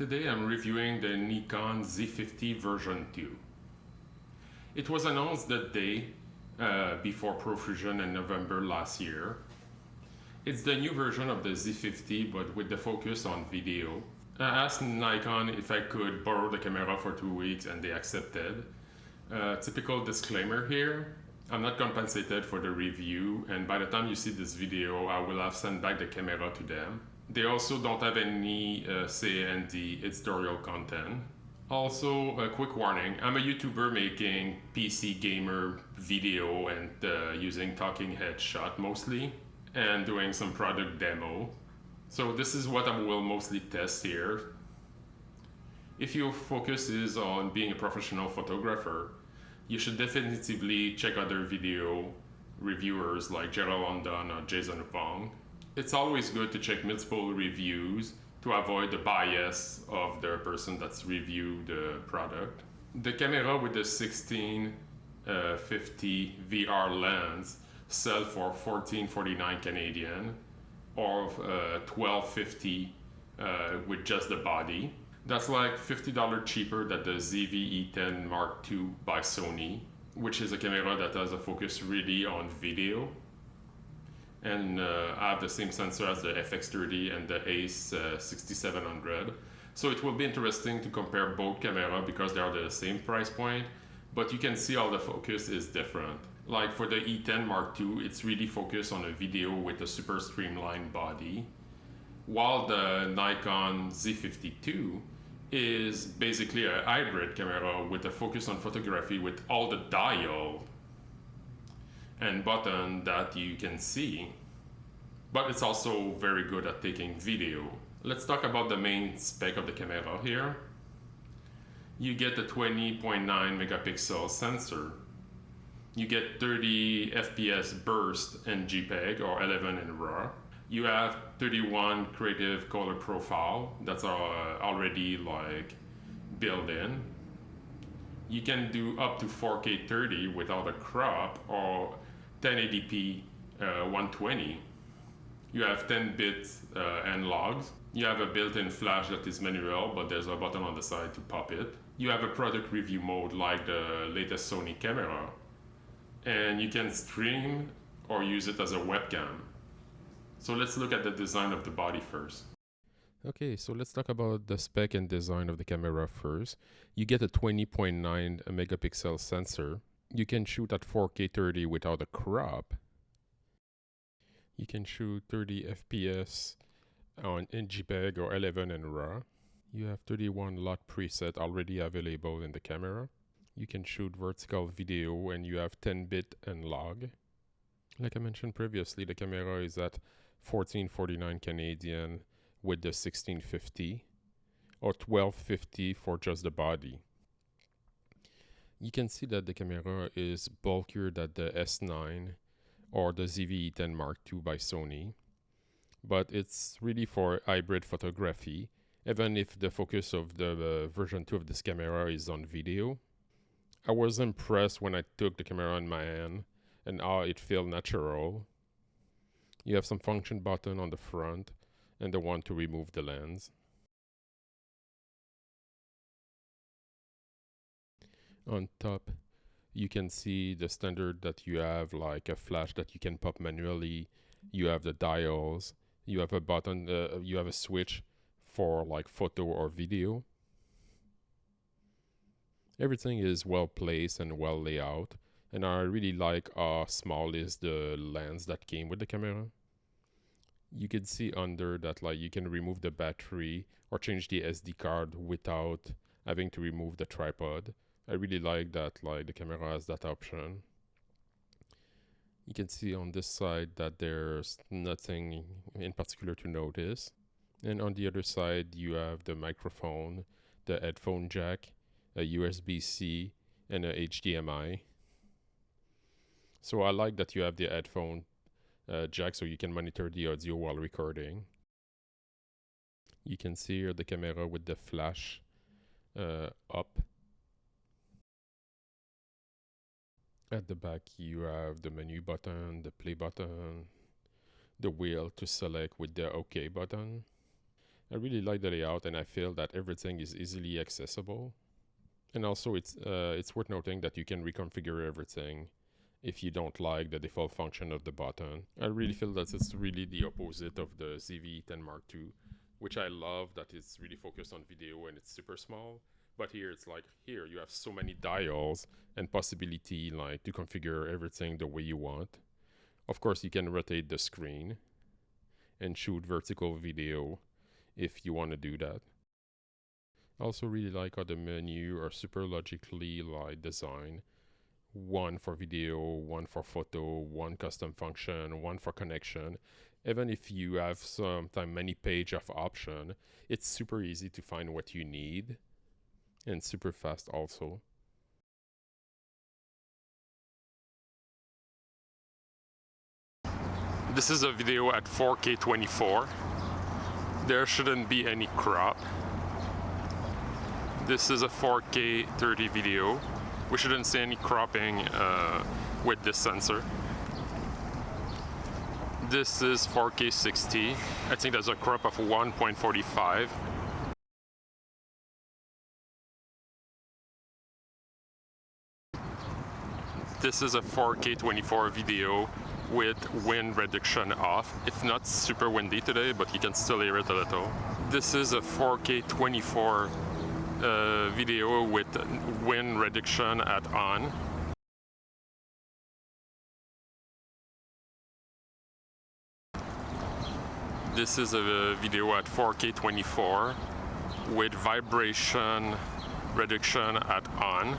Today I'm reviewing the Nikon Z50 version 2. It was announced the day before Profusion in November last year. It's the new version of the Z50 but with the focus on video. I asked Nikon if I could borrow the camera for 2 weeks and they accepted. Typical disclaimer here, I'm not compensated for the review, and by the time you see this video I will have sent back the camera to them. They also don't have any say in the editorial content. Also, a quick warning, I'm a YouTuber making PC gamer video and using talking head shot mostly, and doing some product demo. So this is what I will mostly test here. If your focus is on being a professional photographer, you should definitively check other video reviewers like Gerald London or Jason Fong. It's always good to check multiple reviews to avoid the bias of the person that's reviewed the product. The camera with the 1650 VR lens sell for $14.49 Canadian or $12.50 with just the body. That's like $50 cheaper than the ZV-E10 Mark II by Sony, which is a camera that has a focus really on video. And I have the same sensor as the FX30 and the ACE 6700. So it will be interesting to compare both cameras because they are the same price point, but you can see all the focus is different. Like for the E10 Mark II, it's really focused on a video with a super streamlined body, while the Nikon Z50 II is basically a hybrid camera with a focus on photography with all the dial and button that you can see, but it's also very good at taking video. Let's talk about the main spec of the camera here. You get a 20.9 megapixel sensor. You get 30 FPS burst in JPEG or 11 in RAW. You have 31 creative color profile that's already like built in. You can do up to 4K 30 without a crop or 1080p 120. You have 10 bits and logs. You have a built-in flash that is manual, but there's a button on the side to pop it. You have a product review mode like the latest Sony camera, and you can stream or use it as a webcam. So let's look at the design of the body first. Okay, so let's talk about the spec and design of the camera first. You get a 20.9 megapixel sensor. You can shoot at 4K 30 without a crop. You can shoot 30 FPS in JPEG or 11 in RAW. You have 31 LUT preset already available in the camera. You can shoot vertical video and you have 10-bit and log. Like I mentioned previously, the camera is at $14.49 Canadian with the 1650 or $12.50 for just the body. You can see that the camera is bulkier than the S9 or the ZV-E10 Mark II by Sony, but it's really for hybrid photography, even if the focus of the version 2 of this camera is on video. I was impressed when I took the camera in my hand and how it felt natural. You have some function button on the front and the one to remove the lens. On top, you can see the standard that you have, like a flash that you can pop manually. You have the dials. You have a button, you have a switch for like photo or video. Everything is well placed and well laid out. And I really like how small is the lens that came with the camera. You can see under that like you can remove the battery or change the SD card without having to remove the tripod. I really like that like the camera has that option. You can see on this side that there's nothing in particular to notice. And on the other side you have the microphone, the headphone jack, a USB-C and a HDMI. So I like that you have the headphone jack so you can monitor the audio while recording. You can see here the camera with the flash up. At the back you have the menu button, the play button, the wheel to select with the OK button. I really like the layout, and I feel that everything is easily accessible. And also it's worth noting that you can reconfigure everything if you don't like the default function of the button. I really feel that it's really the opposite of the ZV-10 Mark II, which I love that it's really focused on video and it's super small. But here it's like, here you have so many dials and possibility like to configure everything the way you want. Of course, you can rotate the screen and shoot vertical video if you want to do that. I also really like how the menu are super logically like designed. One for video, one for photo, one custom function, one for connection. Even if you have sometimes many page of option, it's super easy to find what you need and super fast also. This is a video at 4K 24. There shouldn't be any crop. This is a 4K 30 video. We shouldn't see any cropping with this sensor. This is 4K 60. I think there's a crop of 1.45. This is a 4K 24 video with wind reduction off. It's not super windy today, but you can still hear it a little. This is a 4K 24 video with wind reduction at on. This is a video at 4K 24 with vibration reduction at on.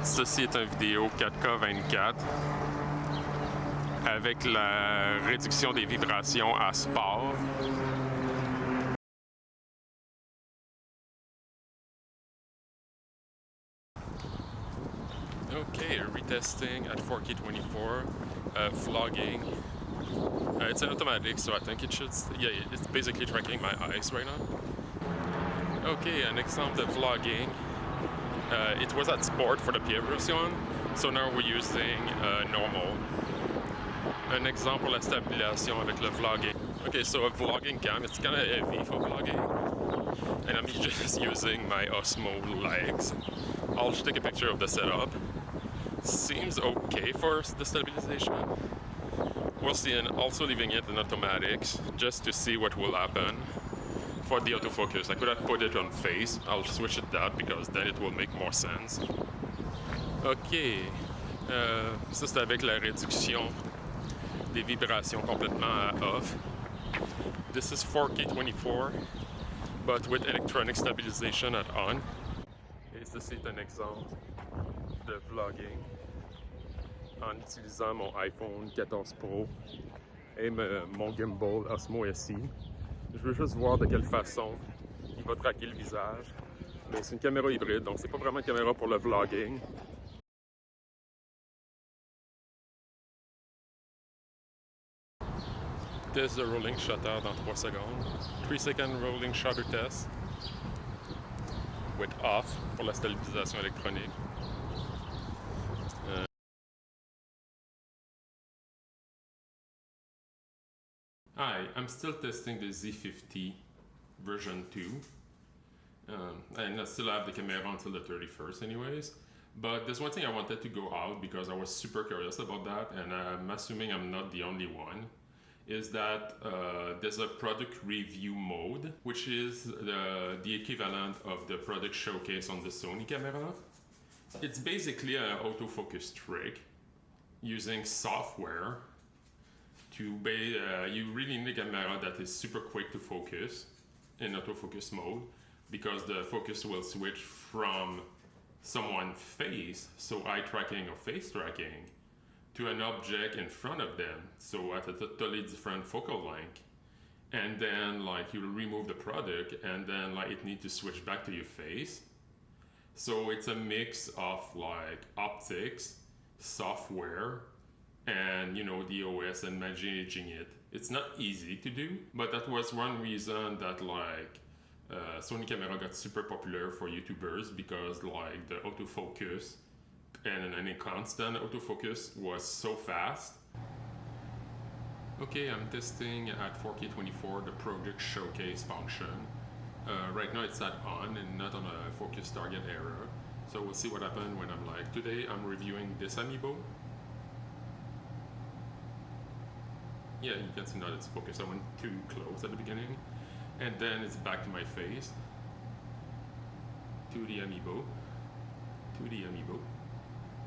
Ceci est un vidéo 4K 24 avec la réduction des vibrations à sport. Okay, retesting at 4K 24, vlogging. It's an automatic, so I think it should, yeah, it's basically tracking my eyes right now. Okay, an example of vlogging. It was at sport for the Pierre version, so now we're using normal. Un exemple pour la stabilisation avec le vlogging. Okay, so a vlogging cam, it's kind of heavy for vlogging, and I'm just using my Osmo legs. I'll just take a picture of the setup. Seems okay for the stabilization. We'll see, and also leaving it in automatics just to see what will happen. For the autofocus, I could have put it on face. I'll switch it that because then it will make more sense. Ok, ça c'est avec la réduction des vibrations complètement à off. This is 4K 24, but with electronic stabilization at on. Et ceci est un exemple de vlogging en utilisant mon iPhone 14 Pro et mon gimbal Osmo SI. Je veux juste voir de quelle façon il va traquer le visage. Mais c'est une caméra hybride, donc c'est pas vraiment une caméra pour le vlogging. Test de rolling shutter dans 3 secondes. 3 second rolling shutter test. With off pour la stabilisation électronique. Hi, I'm still testing the Z50 version 2. And I still have the camera until the 31st anyways. But there's one thing I wanted to go out because I was super curious about that, and I'm assuming I'm not the only one, is that there's a product review mode, which is the equivalent of the product showcase on the Sony camera. It's basically an autofocus trick using software to you really need a camera that is super quick to focus in autofocus mode, because the focus will switch from someone's face, so eye tracking or face tracking, to an object in front of them, so at a totally different focal length. And then like you'll remove the product and then like it needs to switch back to your face. So it's a mix of like optics, software, and you know, the OS and managing it. It's not easy to do, but that was one reason that like Sony camera got super popular for YouTubers, because like the autofocus and any constant autofocus was so fast. Okay, I'm testing at 4K24 the project showcase function. Right now it's at on and not on a focus target error. So we'll see what happens when I'm like, today I'm reviewing this amiibo. Yeah, you can see now it's focused. I went too close at the beginning. And then it's back to my face. To the amiibo. To the amiibo.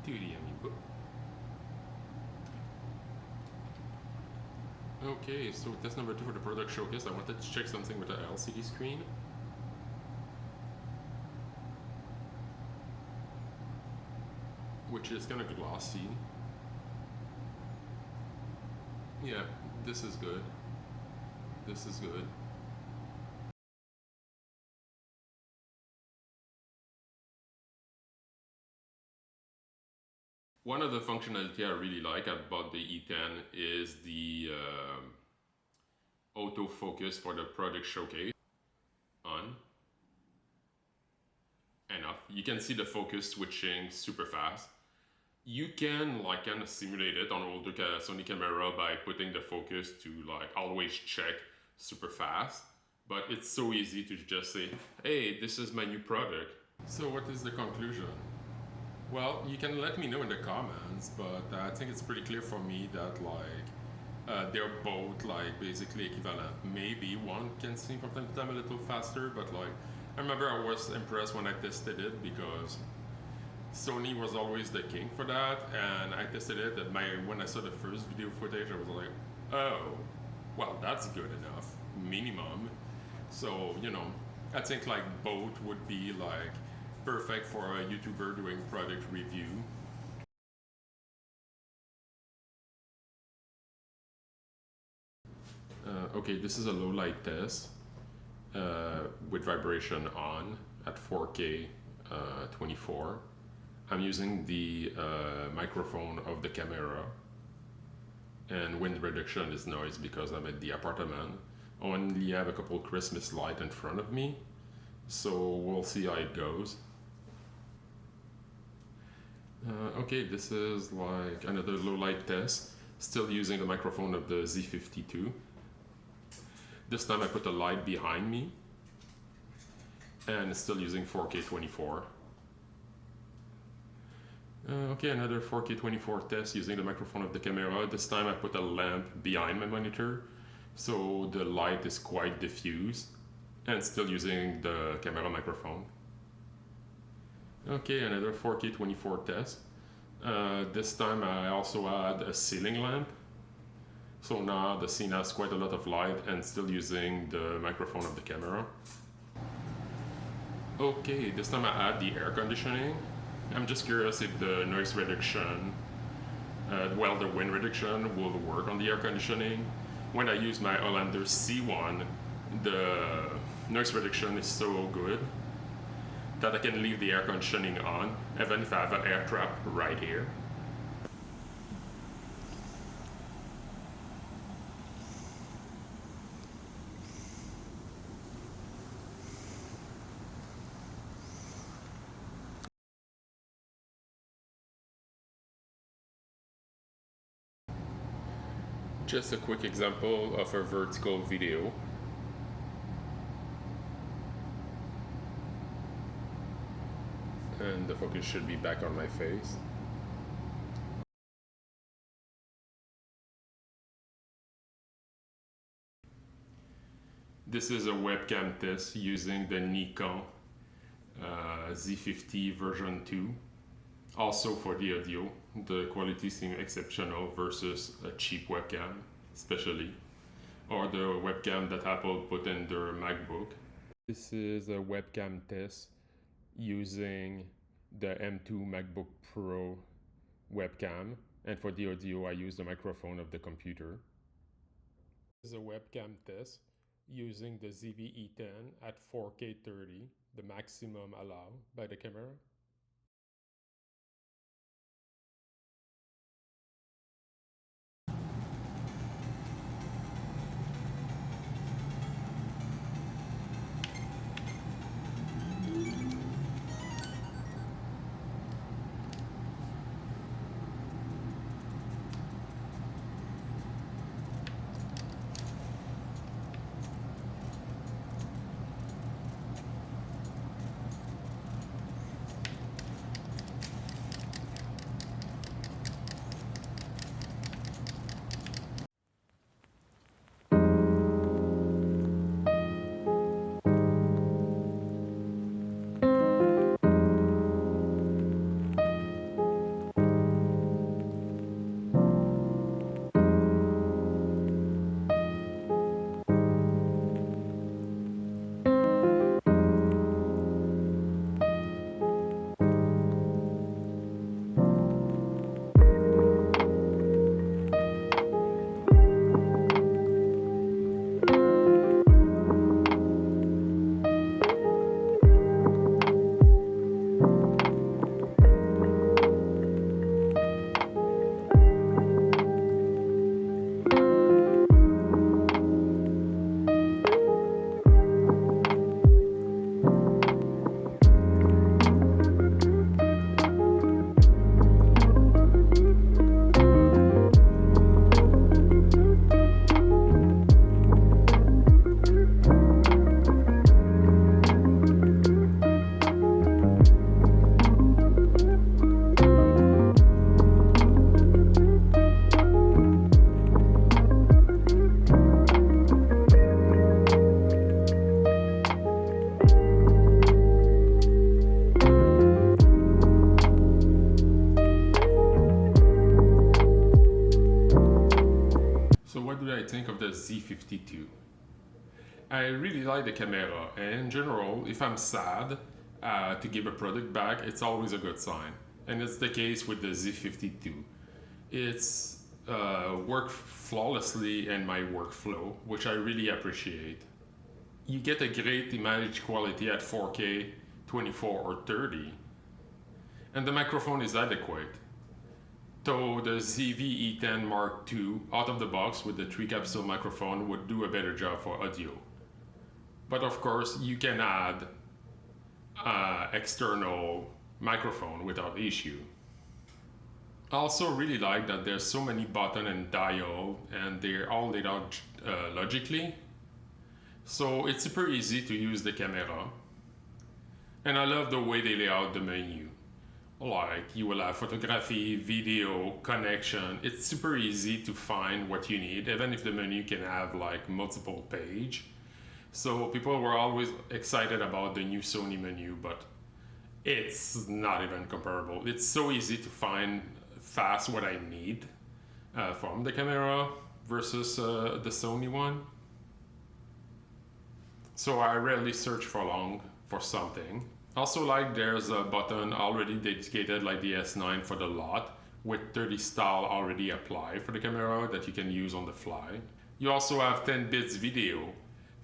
To the amiibo. Okay, so test number 2 for the product showcase. I wanted to check something with the LCD screen. Which is kind of glossy. Yeah, this is good. This is good. One of the functionality I really like about the E10 is the autofocus for the product showcase. On. Enough. You can see the focus switching super fast. You can like kind of simulate it on older Sony camera by putting the focus to like always check super fast. But it's so easy to just say, hey, this is my new product. So what is the conclusion? Well, you can let me know in the comments, but I think it's pretty clear for me that like they're both like basically equivalent. Maybe one can seem from time to time a little faster, but like I remember I was impressed when I tested it because Sony was always the king for that, and I tested it and when I saw the first video footage I was like, oh, well that's good enough, minimum. So, you know, I think like both would be like perfect for a YouTuber doing product review. Okay, this is a low light test with vibration on at 4K 24. I'm using the microphone of the camera, and wind reduction is noise because I'm at the apartment. I only have a couple Christmas lights in front of me, so we'll see how it goes. Okay, this is like another low light test, still using the microphone of the Z50 II. This time I put a light behind me and still using 4K 24. Okay, another 4K 24 test using the microphone of the camera. This time I put a lamp behind my monitor, so the light is quite diffuse, and still using the camera microphone. Okay, another 4K 24 test. This time I also add a ceiling lamp. So now the scene has quite a lot of light and still using the microphone of the camera. Okay, this time I add the air conditioning. I'm just curious if the noise reduction, the wind reduction will work on the air conditioning. When I use my Hollander C1, the noise reduction is so good that I can leave the air conditioning on, even if I have an air trap right here. Just a quick example of a vertical video. And the focus should be back on my face. This is a webcam test using the Nikon Z50 version 2. Also for the audio, the quality seems exceptional versus a cheap webcam, especially, or the webcam that Apple put in their MacBook. This is a webcam test using the M2 MacBook Pro webcam, and for the audio I use the microphone of the computer. This is a webcam test using the ZV-E10 at 4K 30, the maximum allowed by the camera. I really like the camera, and in general, if I'm sad to give a product back, it's always a good sign. And it's the case with the Z50 II. It's worked flawlessly in my workflow, which I really appreciate. You get a great image quality at 4K, 24 or 30, and the microphone is adequate. So the ZV-E10 Mark II out of the box with the 3-capsule microphone would do a better job for audio. But of course, you can add external microphone without issue. I also really like that there's so many buttons and dial, and they're all laid out logically. So it's super easy to use the camera. And I love the way they lay out the menu. Like, you will have photography, video, connection. It's super easy to find what you need, even if the menu can have like multiple pages. So people were always excited about the new Sony menu, but it's not even comparable. It's so easy to find fast what I need from the camera versus the Sony one. So I rarely search for long for something. Also, like, there's a button already dedicated like the S9 for the lot with 30 style already applied for the camera that you can use on the fly. You also have 10 bits video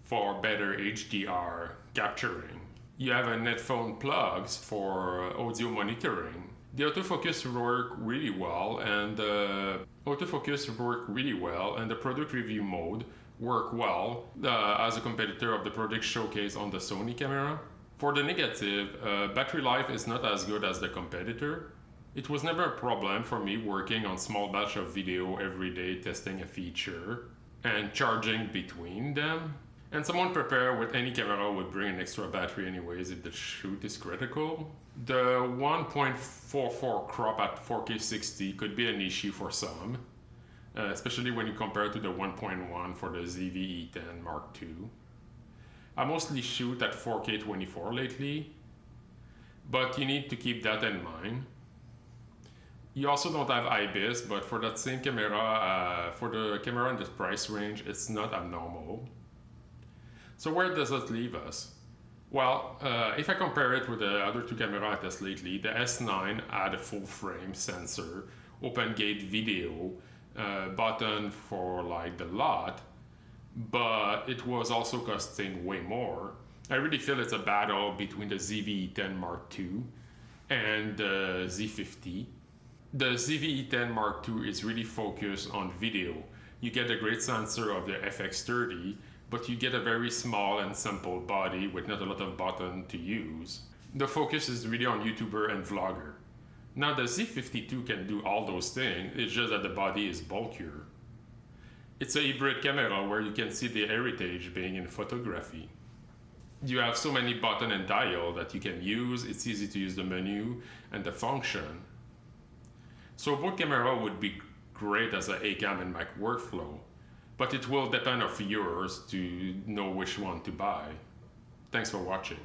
for better HDR capturing. You have an headphone plugs for audio monitoring. The autofocus work really well, and the product review mode work well as a competitor of the product showcase on the Sony camera. For the negative, battery life is not as good as the competitor. It was never a problem for me working on small batch of video every day testing a feature and charging between them. And someone prepared with any camera would bring an extra battery anyways if the shoot is critical. The 1.44 crop at 4K 60 could be an issue for some, especially when you compare to the 1.1 for the ZV-E10 Mark II. I mostly shoot at 4K 24 lately, but you need to keep that in mind. You also don't have IBIS, but for that same camera, for the camera in this price range, it's not abnormal. So where does that leave us? Well, if I compare it with the other two cameras I tested lately, the S9 had a full frame sensor, open gate video, button for like the lot, but it was also costing way more. I really feel it's a battle between the ZV-E10 Mark II and the Z50. The ZV-E10 Mark II is really focused on video. You get a great sensor of the FX30, but you get a very small and simple body with not a lot of buttons to use. The focus is really on YouTuber and vlogger. Now the Z50 II can do all those things, it's just that the body is bulkier. It's a hybrid camera where you can see the heritage being in photography. You have so many buttons and dial that you can use, it's easy to use the menu and the function. So both camera would be great as an A-cam in my workflow, but it will depend on yours to know which one to buy. Thanks for watching.